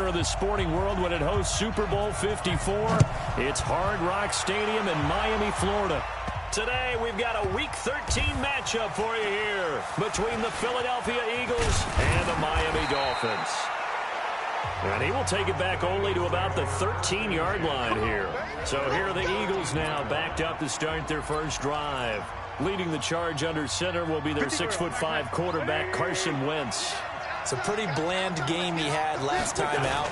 of the sporting world when it hosts Super Bowl 54. It's Hard Rock Stadium in Miami, Florida. Today, we've got a Week 13 matchup for you here between the Philadelphia Eagles and the Miami Dolphins. And he will take it back only to about the 13-yard line here. So here are the Eagles now backed up to start their first drive. Leading the charge under center will be their 6'5" quarterback, Carson Wentz. It's a pretty bland game he had last time out.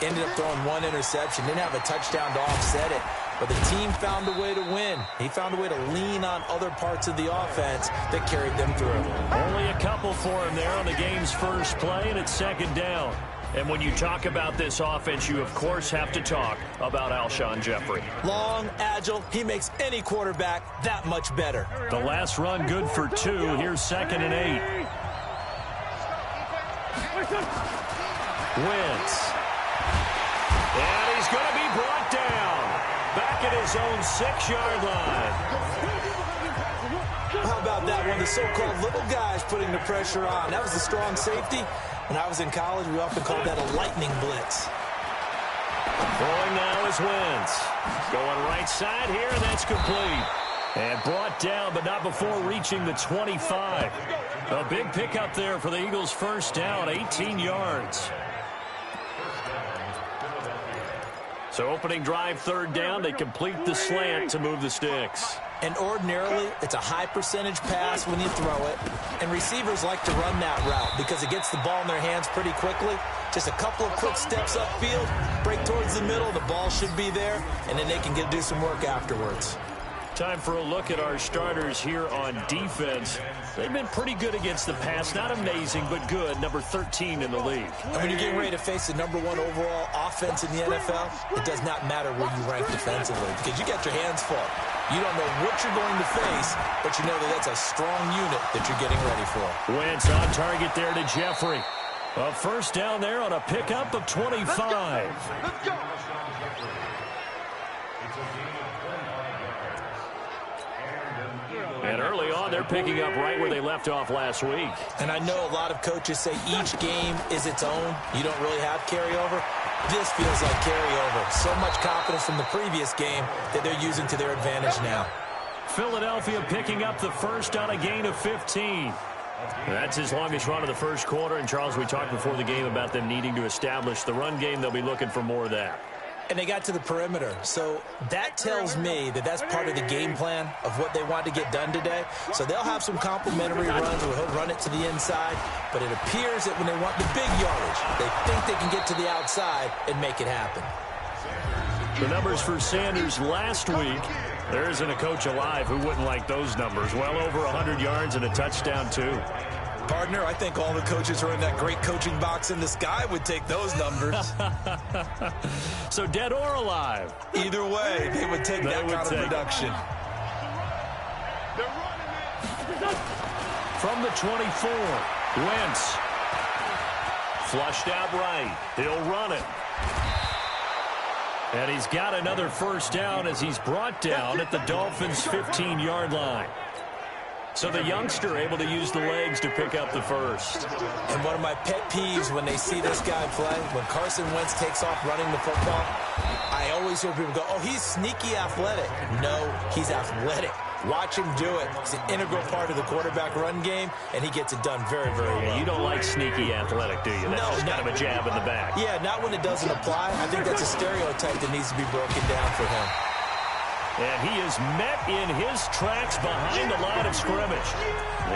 Ended up throwing one interception. Didn't have a touchdown to offset it. But the team found a way to win. He found a way to lean on other parts of the offense that carried them through. Only a couple for him there on the game's first play, and it's second down. And when you talk about this offense, you, of course, have to talk about Alshon Jeffrey. Long, agile, he makes any quarterback that much better. The last run good for 2. Here's 2nd and 8. Wentz. And he's going to be brought down. Back at his own 6-yard line. How about that one? The so-called little guys putting the pressure on. That was the strong safety. When I was in college, we often called that a lightning blitz. Throwing now is Wentz. Going right side here, and that's complete. And brought down, but not before reaching the 25. A big pickup there for the Eagles' first down, 18 yards. So opening drive, third down, they complete the slant to move the sticks. And ordinarily, it's a high percentage pass when you throw it. And receivers like to run that route because it gets the ball in their hands pretty quickly. Just a couple of quick steps upfield, break towards the middle, the ball should be there, and then they can do some work afterwards. Time for a look at our starters here on defense. They've been pretty good against the pass. Not amazing, but good. Number 13 in the league. And when you're getting ready to face the number 1 overall offense in the NFL, it does not matter where you rank defensively because you got your hands full. You don't know what you're going to face, but you know that that's a strong unit that you're getting ready for. Wentz on target there to Jeffrey. A first down there on a pickup of 25. Let's go. And early on, they're picking up right where they left off last week. And I know a lot of coaches say each game is its own. You don't really have carryover. This feels like carryover. So much confidence from the previous game that they're using to their advantage now. Philadelphia picking up the first on a gain of 15. That's his longest run of the first quarter. And, Charles, we talked before the game about them needing to establish the run game. They'll be looking for more of that. And they got to the perimeter. So that tells me that that's part of the game plan of what they want to get done today. So they'll have some complimentary runs where he'll run it to the inside. But it appears that when they want the big yardage, they think they can get to the outside and make it happen. The numbers for Sanders last week. There isn't a coach alive who wouldn't like those numbers. Well over 100 yards and a touchdown, too. Partner, I think all the coaches who are in that great coaching box in the sky would take those numbers. So dead or alive? Either way, they would take that kind of production. From the 24, Wentz. Flushed out right. He'll run it. And he's got another first down as he's brought down at the Dolphins' 15-yard line. So the youngster able to use the legs to pick up the first. And one of my pet peeves when they see this guy play, when Carson Wentz takes off running the football, I always hear people go, oh, he's sneaky athletic. No, he's athletic. Watch him do it. It's an integral part of the quarterback run game, and he gets it done very, very well. You don't like sneaky athletic, do you? That's just kind of a jab in the back. Yeah, not when it doesn't apply. I think that's a stereotype that needs to be broken down for him. And he is met in his tracks behind the line of scrimmage.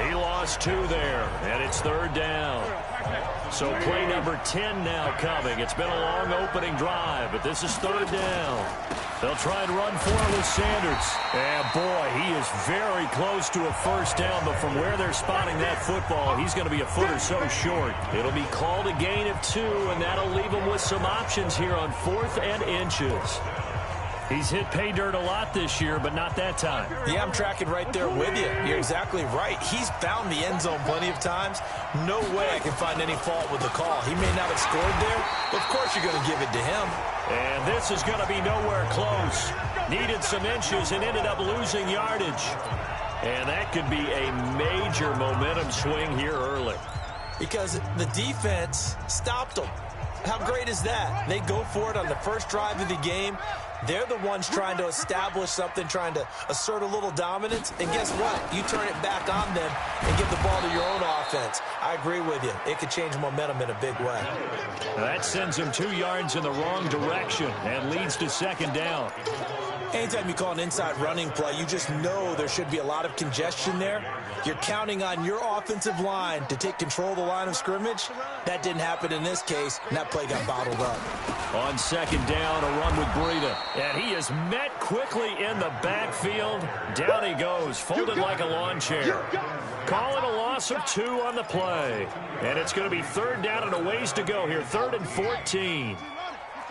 He lost 2 there, and it's third down. So play number 10 now coming. It's been a long opening drive, but this is third down. They'll try and run for it with Sanders. And, boy, he is very close to a first down, but from where they're spotting that football, he's going to be a foot or so short. It'll be called a gain of 2, and that'll leave him with some options here on 4th and inches. He's hit pay dirt a lot this year, but not that time. Yeah, I'm tracking right there with you. You're exactly right. He's found the end zone plenty of times. No way I can find any fault with the call. He may not have scored there, but of course you're going to give it to him. And this is going to be nowhere close. Needed some inches and ended up losing yardage. And that could be a major momentum swing here early. Because the defense stopped him. How great is that? They go for it on the first drive of the game. They're the ones trying to establish something, trying to assert a little dominance. And guess what? You turn it back on them and give the ball to your own offense. I agree with you. It could change momentum in a big way. That sends him 2 yards in the wrong direction and leads to second down. Anytime you call an inside running play, you just know there should be a lot of congestion there. You're counting on your offensive line to take control of the line of scrimmage. That didn't happen in this case, and that play got bottled up. On second down, a run with Breida. And he is met quickly in the backfield. Down he goes, folded like a lawn chair. Call it a loss of 2 on the play. And it's going to be third down and a ways to go here, 3rd and 14.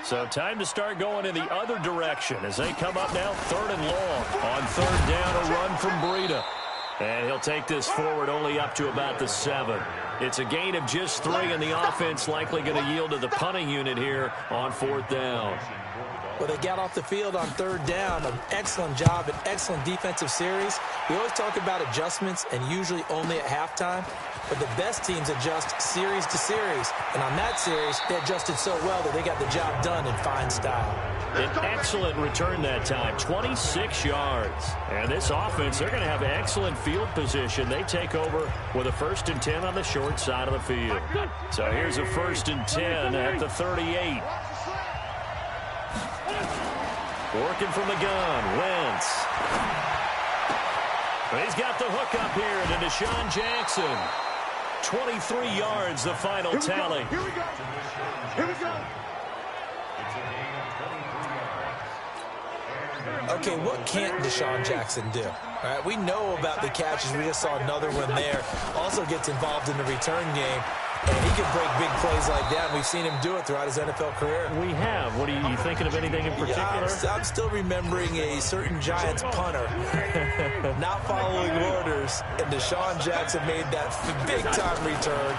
So time to start going in the other direction as they come up now, 3rd and long. On third down, a run from Breida. And he'll take this forward only up to about the 7. It's a gain of just 3, and the offense likely going to yield to the punting unit here on 4th down. Well, they got off the field on 3rd down. An excellent job, an excellent defensive series. We always talk about adjustments, and usually only at halftime. But the best teams adjust series to series. And on that series, they adjusted so well that they got the job done in fine style. An excellent return that time, 26 yards. And this offense, they're going to have excellent field position. They take over with a 1st and 10 on the short side of the field. So here's a 1st and 10 at the 38. Working from the gun, Wentz. He's got the hook up here to Deshaun Jackson. 23 yards, the final tally. Here we go. Here we go. Okay, what can't Deshaun Jackson do? All right, we know about the catches. We just saw another one there. Also gets involved in the return game. And he can break big plays like that. We've seen him do it throughout his NFL career. We have. What are you thinking of anything in particular? Yeah, I'm still remembering a certain Giants punter not following orders, and Deshaun Jackson made that big-time return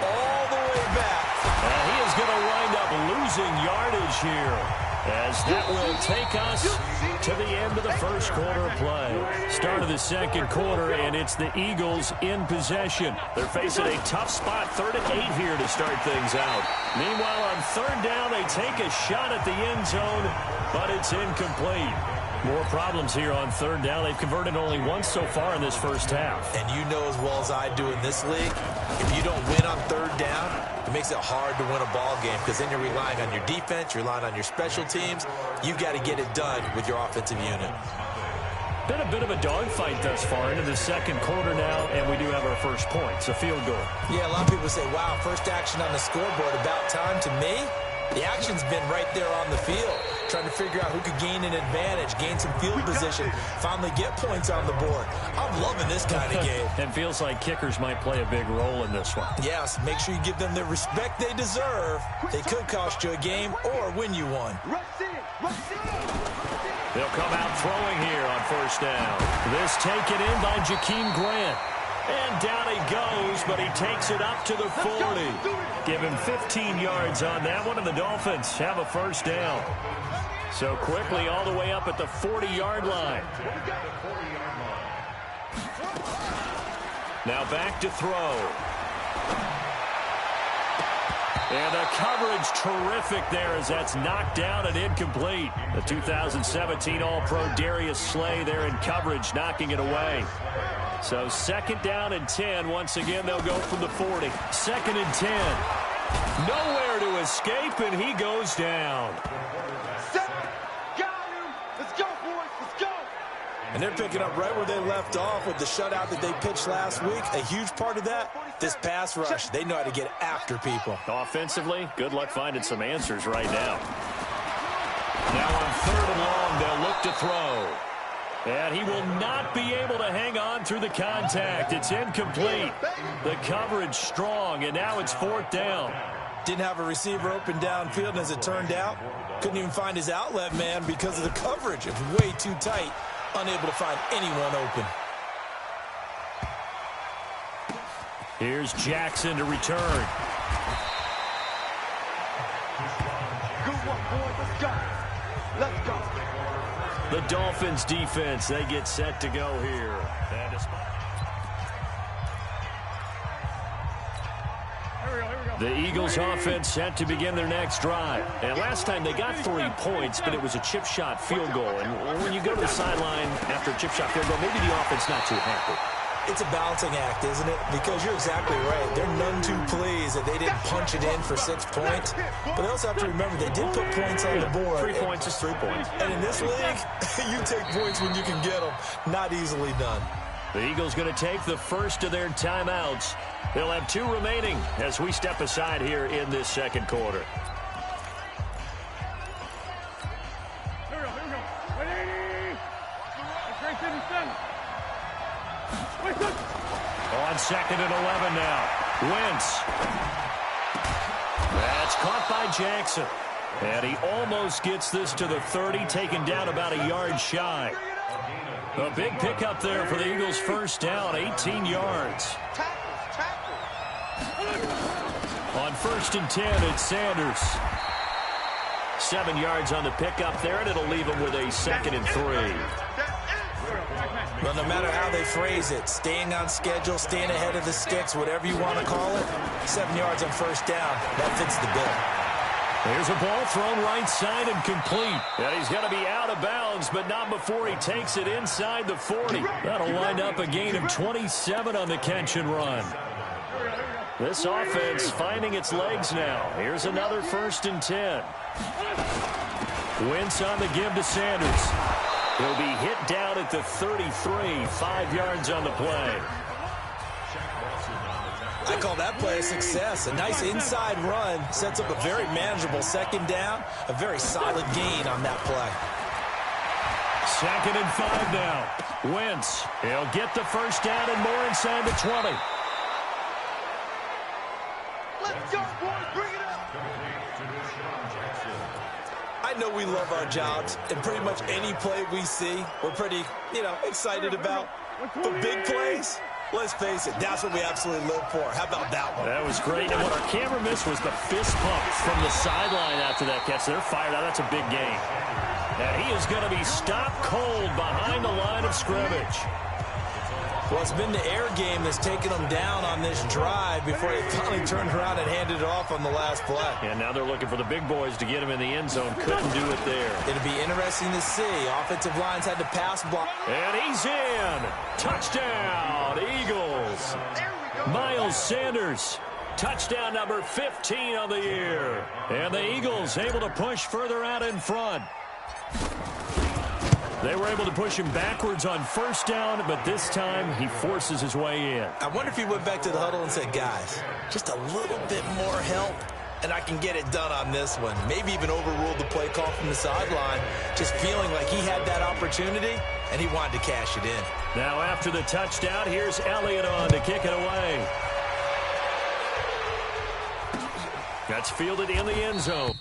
all the way back. And he is going to wind up losing yardage here, as that will take us to the end of the first quarter of play. Start of the second quarter, and it's the Eagles in possession. They're facing a tough spot, 3rd and 8 here to start things out. Meanwhile, on 3rd down, they take a shot at the end zone, but it's incomplete. More problems here on 3rd down. They've converted only once so far in this first half. And you know as well as I do in this league, if you don't win on 3rd down, it makes it hard to win a ball game because then you're relying on your defense, you're relying on your special teams. You've got to get it done with your offensive unit. Been a bit of a dogfight thus far into the second quarter now, and we do have our first points, a field goal. Yeah, a lot of people say, wow, first action on the scoreboard, about time. To me, the action's been right there on the field, trying to figure out who could gain an advantage, gain some field position, finally get points on the board. I'm loving this kind of game. And feels like kickers might play a big role in this one. Yes, make sure you give them the respect they deserve. They could cost you a game or win you one. They'll come out throwing here on 1st down. This taken in by Jakeem Grant. And down he goes, but he takes it up to the 40. Give him 15 yards on that one, and the Dolphins have a 1st down. So quickly all the way up at the 40-yard line. Now back to throw. And the coverage terrific there as that's knocked down and incomplete. The 2017 All-Pro Darius Slay there in coverage, knocking it away. So 2nd down and 10. Once again, they'll go from the 40. 2nd and 10. Nowhere to escape, and he goes down. Let's go, boys. Let's go. And they're picking up right where they left off with the shutout that they pitched last week. A huge part of that, this pass rush. They know how to get after people. Offensively, good luck finding some answers right now. Now on 3rd and long, they'll look to throw. And he will not be able to hang on through the contact. It's incomplete. The coverage strong, and now it's 4th down. Didn't have a receiver open downfield, and as it turned out, couldn't even find his outlet man because of the coverage. It was way too tight, unable to find anyone open. Here's Jackson to return. Good one, boys. Let's go. Let's go. The Dolphins defense, they get set to go here. And Here we go. The Eagles offense set to begin their next drive. And last time they got 3 points, but it was a chip shot field goal. And when you go to the sideline after a chip shot field goal, maybe the offense not too happy. It's a balancing act, isn't it? Because you're exactly right. They're none too pleased that they didn't punch it in for 6 points. But they also have to remember they did put points on the board. 3 points is 3 points. And in this league, you take points when you can get them. Not easily done. The Eagles going to take the first of their timeouts. They'll have 2 remaining as we step aside here in this second quarter. On 2nd and 11 now. Wentz. That's caught by Jackson. And he almost gets this to the 30, taken down about a yard shy. A big pickup there for the Eagles' first down, 18 yards. On 1st and 10, it's Sanders. 7 yards on the pickup there, and it'll leave him with a 2nd and 3. Well, no matter how they phrase it, staying on schedule, staying ahead of the sticks, whatever you want to call it, 7 yards on first down, that fits the bill. There's a ball thrown right side and complete. And he's going to be out of bounds, but not before he takes it inside the 40. That'll wind up a gain of 27 on the catch and run. This offense finding its legs now. Here's another 1st and 10. Wentz on the give to Sanders. He'll be hit down at the 33, 5 yards on the play. I call that play a success. A nice inside run sets up a very manageable 2nd down. A very solid gain on that play. 2nd and 5 now. Wentz. He'll get the first down and more inside the 20. Let's go, boys. Bring it up. I know we love our jobs, and pretty much any play we see, we're pretty, excited about. The big plays, let's face it, that's what we absolutely live for. How about that one? That was great. And what our camera missed was the fist pump from the sideline after that catch. They're fired out. That's a big gain. And he is going to be stopped cold behind the line of scrimmage. Well, it's been the air game that's taken them down on this drive before they finally turned around and handed it off on the last play. And now they're looking for the big boys to get him in the end zone. Couldn't do it there. It'll be interesting to see. Offensive lines had to pass block. And he's in. Touchdown, Eagles. Miles Sanders. Touchdown number 15 on the year. And the Eagles able to push further out in front. They were able to push him backwards on first down, but this time he forces his way in. I wonder if he went back to the huddle and said, guys, just a little bit more help, and I can get it done on this one. Maybe even overruled the play call from the sideline, just feeling like he had that opportunity, and he wanted to cash it in. Now after the touchdown, here's Elliott on to kick it away. That's fielded in the end zone.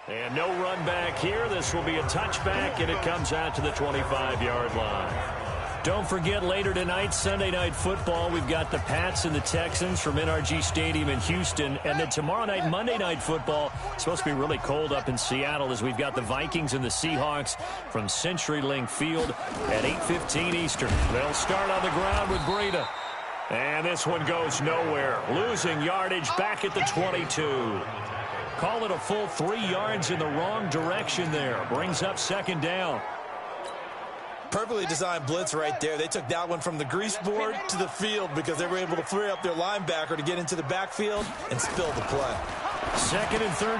And no run back here. This will be a touchback, and it comes out to the 25-yard line. Don't forget, later tonight, Sunday Night Football, we've got the Pats and the Texans from NRG Stadium in Houston. And then tomorrow night, Monday Night Football, it's supposed to be really cold up in Seattle as we've got the Vikings and the Seahawks from CenturyLink Field at 8:15 Eastern. They'll start on the ground with Breida. And this one goes nowhere. Losing yardage back at the 22. Call it a full 3 yards in the wrong direction there. Brings up second down. Perfectly designed blitz right there. They took that one from the grease board to the field because they were able to free up their linebacker to get into the backfield and spill the play. 2nd and 13.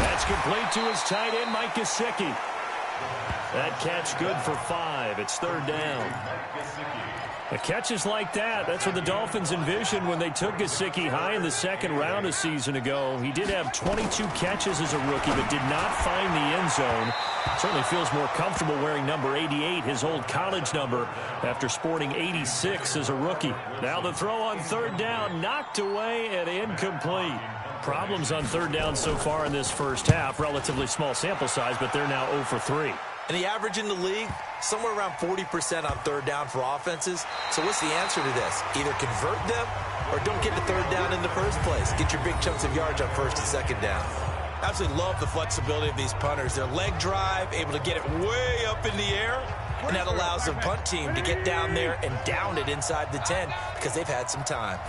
That's complete to his tight end, Mike Gesicki. That catch good for 5. It's 3rd down. The catches like that, that's what the Dolphins envisioned when they took Gesicki high in the 2nd round a season ago. He did have 22 catches as a rookie, but did not find the end zone. Certainly feels more comfortable wearing number 88, his old college number, after sporting 86 as a rookie. Now the throw on 3rd down, knocked away and incomplete. Problems on 3rd down so far in this first half. Relatively small sample size, but they're now 0 for 3. And the average in the league, somewhere around 40% on 3rd down for offenses. So what's the answer to this? Either convert them or don't get to 3rd down in the first place. Get your big chunks of yards on 1st and 2nd down. Absolutely love the flexibility of these punters. Their leg drive, able to get it way up in the air. And that allows the punt team to get down there and down it inside the 10 because they've had some time.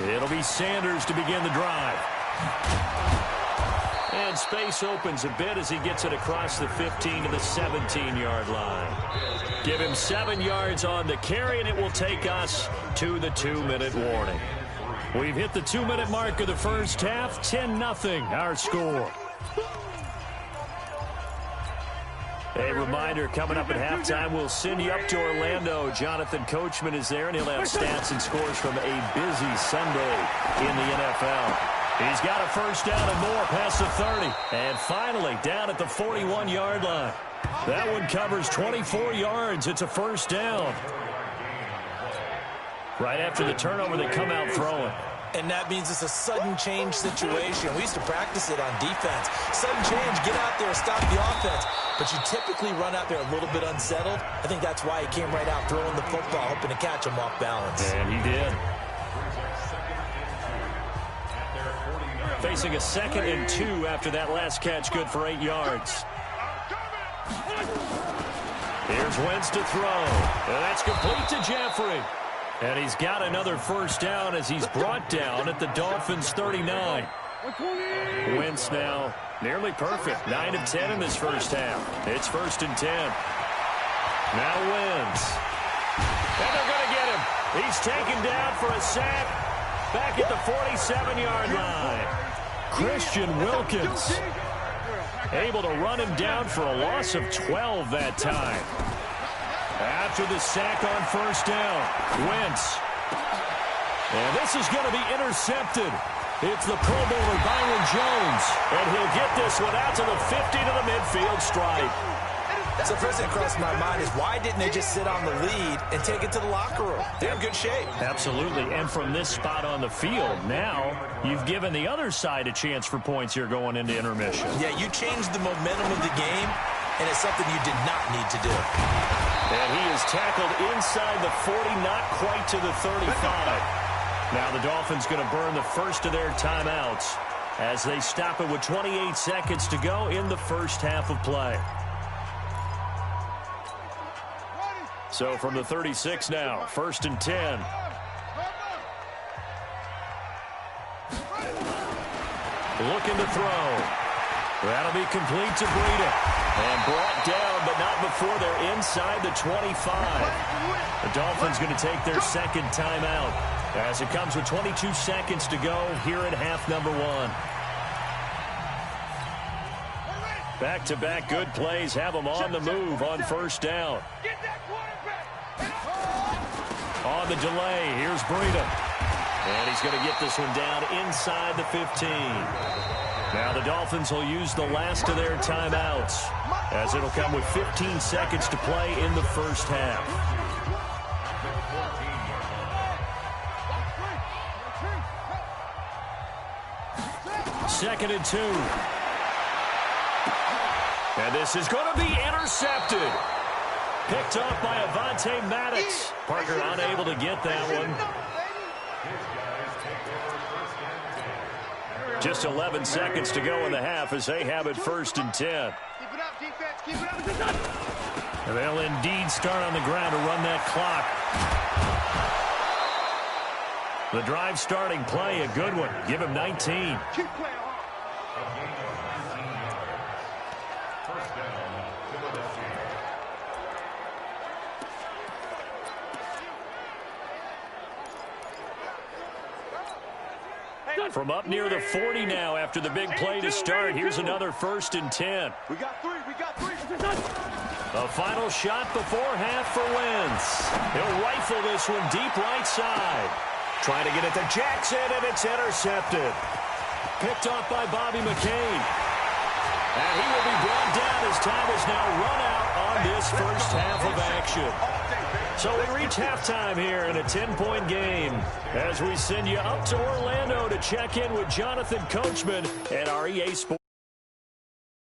It'll be Sanders to begin the drive. And space opens a bit as he gets it across the 15 to the 17-yard line. Give him 7 yards on the carry, and it will take us to the 2-minute warning. We've hit the 2-minute mark of the first half. 10-0 our score. A reminder, coming up at halftime, we'll send you up to Orlando. Jonathan Coachman is there, and he'll have stats and scores from a busy Sunday in the NFL. He's got a first down and more past the 30. And finally, down at the 41-yard line. That one covers 24 yards. It's a first down. Right after the turnover, they come out throwing. And that means it's a sudden change situation. We used to practice it on defense. Sudden change, get out there, stop the offense. But you typically run out there a little bit unsettled. I think that's why he came right out throwing the football, hoping to catch him off balance. And he did. Facing a 2nd and 2 after that last catch, good for 8 yards. Here's Wentz to throw. And that's complete to Jeffrey. And he's got another first down as he's brought down at the Dolphins' 39. Wentz now nearly perfect. 9 of 10 in this first half. It's 1st and 10. Now Wentz. And they're going to get him. He's taken down for a sack back at the 47-yard line. Christian Wilkins able to run him down for a loss of 12 that time. After the sack on first down, Wentz. And this is going to be intercepted. It's the Pro Bowler Byron Jones. And he'll get this one out to the 50 to the midfield stripe. So first thing that crossed my mind is why didn't they just sit on the lead and take it to the locker room? They're in good shape. Absolutely. And from this spot on the field, now you've given the other side a chance for points here going into intermission. Yeah, you changed the momentum of the game, and it's something you did not need to do. And he is tackled inside the 40, not quite to the 35. Now the Dolphins going to burn the first of their timeouts as they stop it with 28 seconds to go in the first half of play. So from the 36 now, 1st and 10. Looking to throw. That'll be complete to Breida. And brought down, but not before they're inside the 25. The Dolphins going to take their 2nd timeout as it comes with 22 seconds to go here at half number 1. Back-to-back good plays have them on the move on first down. On the delay, here's Breida. And he's going to get this one down inside the 15. Now the Dolphins will use the last of their timeouts as it'll come with 15 seconds to play in the first half. Second and 2. And this is going to be intercepted. Picked off by Avonte Maddox. Parker unable to get that one. Just 11 seconds to go in the half as they have it 1st and 10. And they'll indeed start on the ground to run that clock. The drive starting play, a good one. Give him 19. From up near the 40 now after the big play to start. Here's another 1st and 10. We got three. A final shot before half for Wentz. He'll rifle this one deep right side. Trying to get it to Jackson, and it's intercepted. Picked off by Bobby McCain. And he will be brought down as time is now run out on this first half of action. So we reach halftime here in a 10-point game as we send you up to Orlando to check in with Jonathan Coachman at our EA Sports.